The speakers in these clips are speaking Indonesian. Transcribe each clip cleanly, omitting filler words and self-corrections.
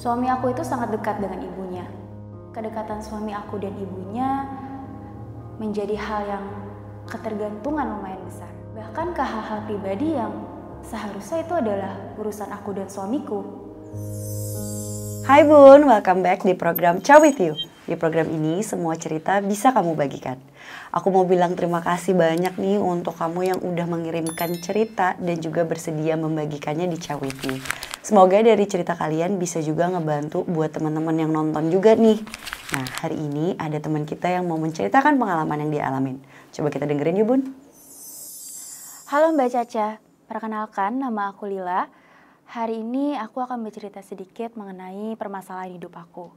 Suami aku itu sangat dekat dengan ibunya. Kedekatan suami aku dan ibunya menjadi hal yang ketergantungan lumayan besar. Bahkan ke hal-hal pribadi yang seharusnya itu adalah urusan aku dan suamiku. Hai Bun, welcome back di program Ciao With You. Di program ini semua cerita bisa kamu bagikan. Aku mau bilang terima kasih banyak nih untuk kamu yang udah mengirimkan cerita dan juga bersedia membagikannya di Ciao With You. Semoga dari cerita kalian bisa juga ngebantu buat teman-teman yang nonton juga nih. Nah, hari ini ada teman kita yang mau menceritakan pengalaman yang dialamin. Coba kita dengerin yuk Bun. Halo Mbak Caca, perkenalkan nama aku Lila. Hari ini aku akan bercerita sedikit mengenai permasalahan hidup aku.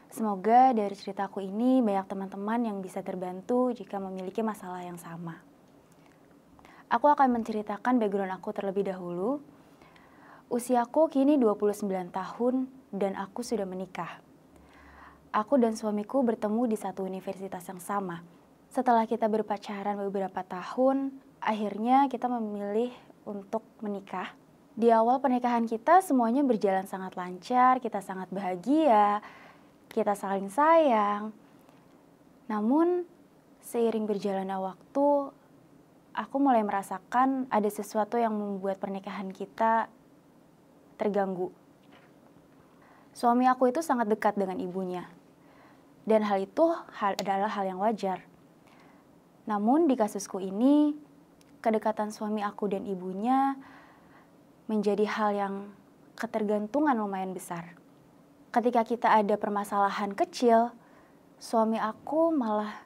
Semoga dari ceritaku ini banyak teman-teman yang bisa terbantu jika memiliki masalah yang sama. Aku akan menceritakan background aku terlebih dahulu. Usiaku kini 29 tahun dan aku sudah menikah. Aku dan suamiku bertemu di satu universitas yang sama. Setelah kita berpacaran beberapa tahun, akhirnya kita memilih untuk menikah. Di awal pernikahan kita semuanya berjalan sangat lancar, kita sangat bahagia, kita saling sayang. Namun seiring berjalannya waktu, aku mulai merasakan ada sesuatu yang membuat pernikahan kita terganggu. Suami aku itu sangat dekat dengan ibunya. Dan hal itu adalah hal yang wajar. Namun di kasusku ini, kedekatan suami aku dan ibunya menjadi hal yang ketergantungan lumayan besar. Ketika kita ada permasalahan kecil, suami aku malah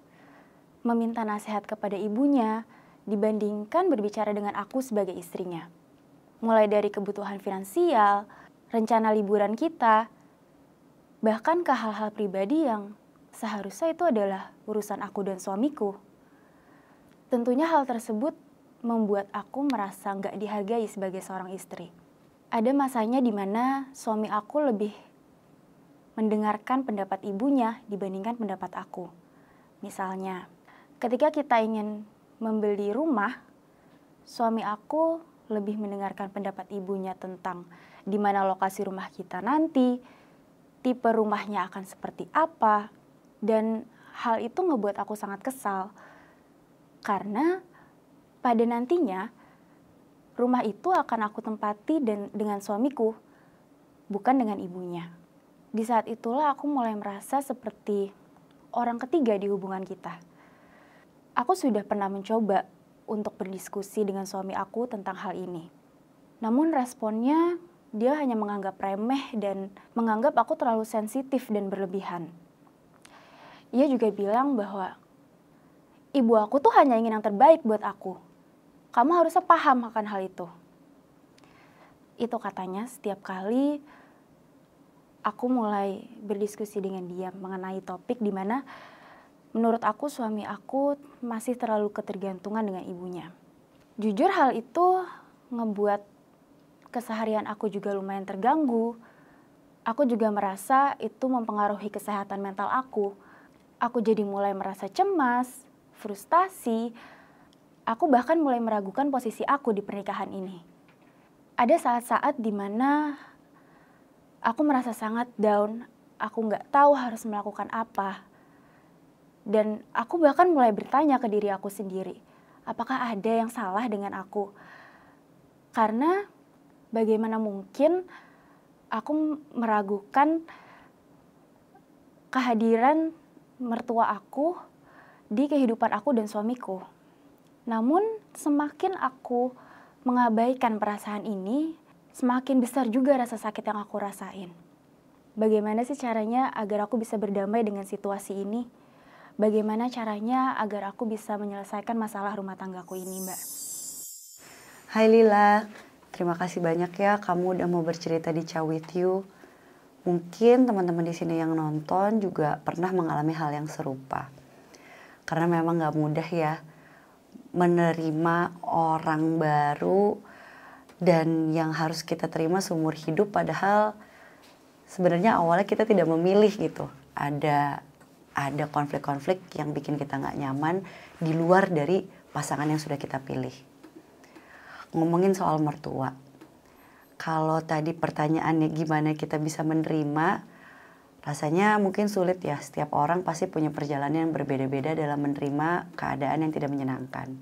meminta nasihat kepada ibunya dibandingkan berbicara dengan aku sebagai istrinya. Mulai dari kebutuhan finansial, rencana liburan kita, bahkan ke hal-hal pribadi yang seharusnya itu adalah urusan aku dan suamiku. Tentunya hal tersebut membuat aku merasa nggak dihargai sebagai seorang istri. Ada masanya di mana suami aku lebih mendengarkan pendapat ibunya dibandingkan pendapat aku. Misalnya, ketika kita ingin membeli rumah, suami aku lebih mendengarkan pendapat ibunya tentang di mana lokasi rumah kita nanti, tipe rumahnya akan seperti apa, dan hal itu ngebuat aku sangat kesal. Karena pada nantinya, rumah itu akan aku tempati dengan suamiku, bukan dengan ibunya. Di saat itulah aku mulai merasa seperti orang ketiga di hubungan kita. Aku sudah pernah mencoba untuk berdiskusi dengan suami aku tentang hal ini. Namun responnya, dia hanya menganggap remeh dan menganggap aku terlalu sensitif dan berlebihan. Ia juga bilang bahwa ibu aku tuh hanya ingin yang terbaik buat aku. Kamu harusnya paham akan hal itu. Itu katanya setiap kali aku mulai berdiskusi dengan dia mengenai topik di mana menurut aku suami aku masih terlalu ketergantungan dengan ibunya. Jujur hal itu ngebuat keseharian aku juga lumayan terganggu. Aku juga merasa itu mempengaruhi kesehatan mental aku. Aku jadi mulai merasa cemas, frustasi. Aku bahkan mulai meragukan posisi aku di pernikahan ini. Ada saat-saat di mana aku merasa sangat down. Aku nggak tahu harus melakukan apa. Dan aku bahkan mulai bertanya ke diri aku sendiri, apakah ada yang salah dengan aku? Karena bagaimana mungkin aku meragukan kehadiran mertua aku di kehidupan aku dan suamiku. Namun semakin aku mengabaikan perasaan ini, semakin besar juga rasa sakit yang aku rasain. Bagaimana sih caranya agar aku bisa berdamai dengan situasi ini? Bagaimana caranya agar aku bisa menyelesaikan masalah rumah tanggaku ini, Mbak? Hai Lila, terima kasih banyak ya kamu udah mau bercerita di Ciao With You. Mungkin teman-teman di sini yang nonton juga pernah mengalami hal yang serupa. Karena memang gak mudah ya menerima orang baru dan yang harus kita terima seumur hidup, padahal sebenarnya awalnya kita tidak memilih gitu. Ada konflik-konflik yang bikin kita gak nyaman di luar dari pasangan yang sudah kita pilih. Ngomongin soal mertua, Kalau tadi pertanyaannya gimana kita bisa menerima, rasanya mungkin sulit ya. Setiap orang pasti punya perjalanan yang berbeda-beda dalam menerima keadaan yang tidak menyenangkan.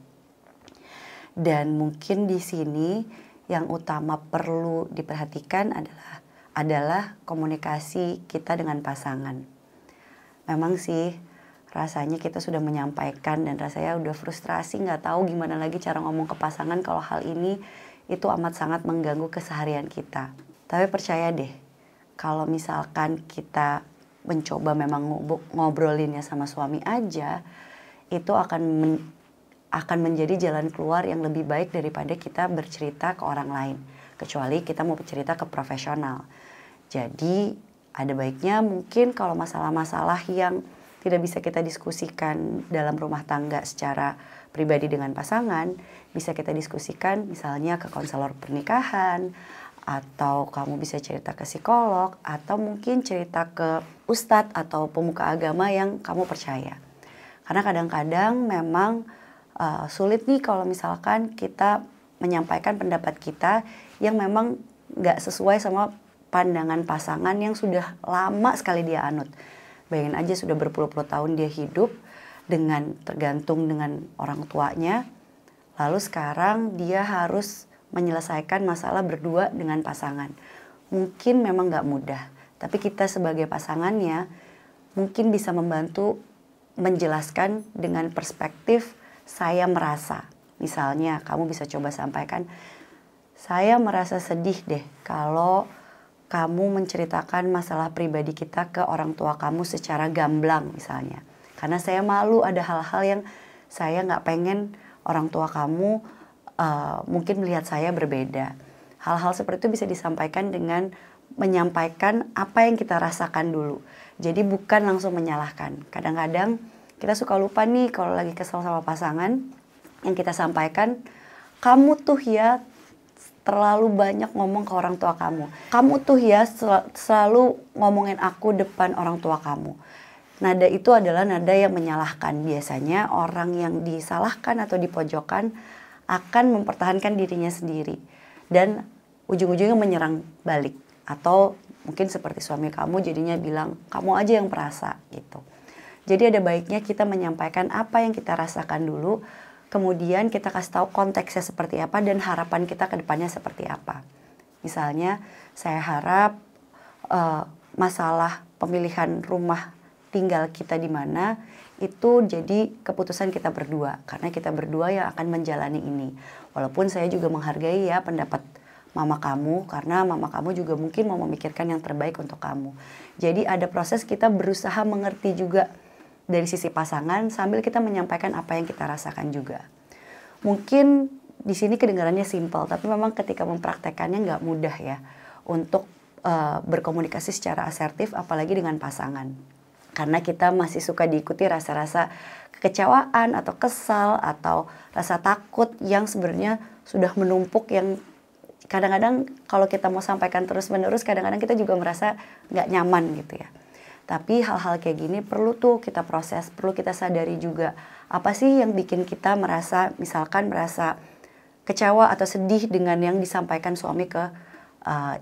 Dan mungkin di sini yang utama perlu diperhatikan adalah komunikasi kita dengan pasangan. Memang sih rasanya kita sudah menyampaikan dan rasanya udah frustrasi, nggak tahu gimana lagi cara ngomong ke pasangan kalau hal ini itu amat sangat mengganggu keseharian kita. Tapi percaya deh, kalau misalkan kita mencoba memang ngobrolinnya sama suami aja, itu akan menjadi jalan keluar yang lebih baik daripada kita bercerita ke orang lain. Kecuali kita mau bercerita ke profesional. Jadi ada baiknya mungkin kalau masalah-masalah yang tidak bisa kita diskusikan dalam rumah tangga secara pribadi dengan pasangan, bisa kita diskusikan misalnya ke konselor pernikahan, atau kamu bisa cerita ke psikolog, atau mungkin cerita ke ustadz atau pemuka agama yang kamu percaya. Karena kadang-kadang memang sulit nih kalau misalkan kita menyampaikan pendapat kita yang memang nggak sesuai sama pandangan pasangan yang sudah lama sekali dia anut. Bayangin aja sudah berpuluh-puluh tahun dia hidup tergantung dengan orang tuanya, lalu sekarang dia harus menyelesaikan masalah berdua dengan pasangan. Mungkin memang nggak mudah, tapi kita sebagai pasangannya mungkin bisa membantu menjelaskan dengan perspektif saya merasa. Misalnya kamu bisa coba sampaikan, saya merasa sedih deh kalau kamu menceritakan masalah pribadi kita ke orang tua kamu secara gamblang misalnya. Karena saya malu ada hal-hal yang saya nggak pengen orang tua kamu mungkin melihat saya berbeda. Hal-hal seperti itu bisa disampaikan dengan menyampaikan apa yang kita rasakan dulu. Jadi bukan langsung menyalahkan. Kadang-kadang kita suka lupa nih kalau lagi kesel sama pasangan, yang kita sampaikan, kamu tuh ya terlalu banyak ngomong ke orang tua kamu. Kamu tuh ya selalu ngomongin aku depan orang tua kamu. Nada itu adalah nada yang menyalahkan. Biasanya orang yang disalahkan atau dipojokkan akan mempertahankan dirinya sendiri. Dan ujung-ujungnya menyerang balik. Atau mungkin seperti suami kamu jadinya bilang, kamu aja yang perasa gitu. Jadi ada baiknya kita menyampaikan apa yang kita rasakan dulu. Kemudian kita kasih tahu konteksnya seperti apa dan harapan kita ke depannya seperti apa. Misalnya saya harap masalah pemilihan rumah tinggal kita di mana itu jadi keputusan kita berdua, karena kita berdua yang akan menjalani ini. Walaupun saya juga menghargai ya pendapat mama kamu, karena mama kamu juga mungkin mau memikirkan yang terbaik untuk kamu. Jadi ada proses kita berusaha mengerti juga dari sisi pasangan sambil kita menyampaikan apa yang kita rasakan juga. Mungkin di sini kedengarannya simpel, tapi memang ketika mempraktekannya nggak mudah ya untuk berkomunikasi secara asertif, apalagi dengan pasangan. Karena kita masih suka diikuti rasa-rasa kekecewaan atau kesal atau rasa takut yang sebenarnya sudah menumpuk, yang kadang-kadang kalau kita mau sampaikan terus-menerus kadang-kadang kita juga merasa nggak nyaman gitu ya. Tapi hal-hal kayak gini perlu tuh kita proses, perlu kita sadari juga apa sih yang bikin kita merasa kecewa atau sedih dengan yang disampaikan suami ke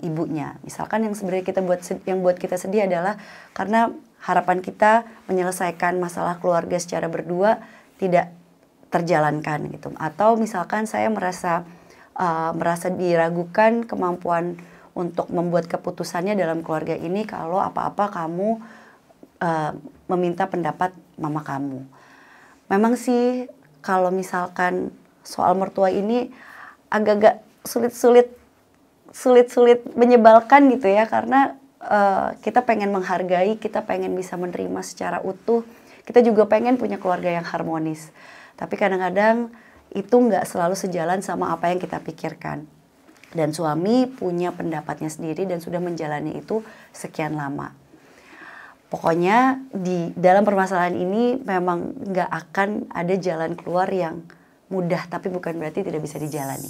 ibunya. Misalkan yang sebenarnya yang buat kita sedih adalah karena harapan kita menyelesaikan masalah keluarga secara berdua tidak terjalankan gitu. Atau misalkan saya merasa diragukan kemampuan untuk membuat keputusannya dalam keluarga ini kalau apa-apa kamu meminta pendapat mama kamu. Memang sih kalau misalkan soal mertua ini agak-agak sulit menyebalkan gitu ya, karena kita pengen menghargai, kita pengen bisa menerima secara utuh, kita juga pengen punya keluarga yang harmonis. Tapi kadang-kadang itu nggak selalu sejalan sama apa yang kita pikirkan. Dan suami punya pendapatnya sendiri dan sudah menjalani itu sekian lama. Pokoknya di dalam permasalahan ini memang nggak akan ada jalan keluar yang mudah, tapi bukan berarti tidak bisa dijalani.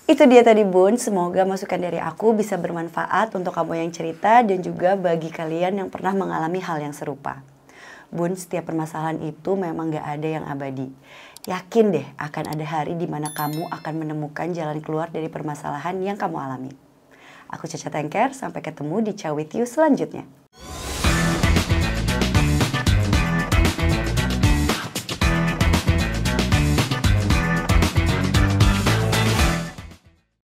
Itu dia tadi Bun, semoga masukan dari aku bisa bermanfaat untuk kamu yang cerita dan juga bagi kalian yang pernah mengalami hal yang serupa. Bun, setiap permasalahan itu memang gak ada yang abadi. Yakin deh akan ada hari di mana kamu akan menemukan jalan keluar dari permasalahan yang kamu alami. Aku Caca Tengker, sampai ketemu di Ciao With You selanjutnya.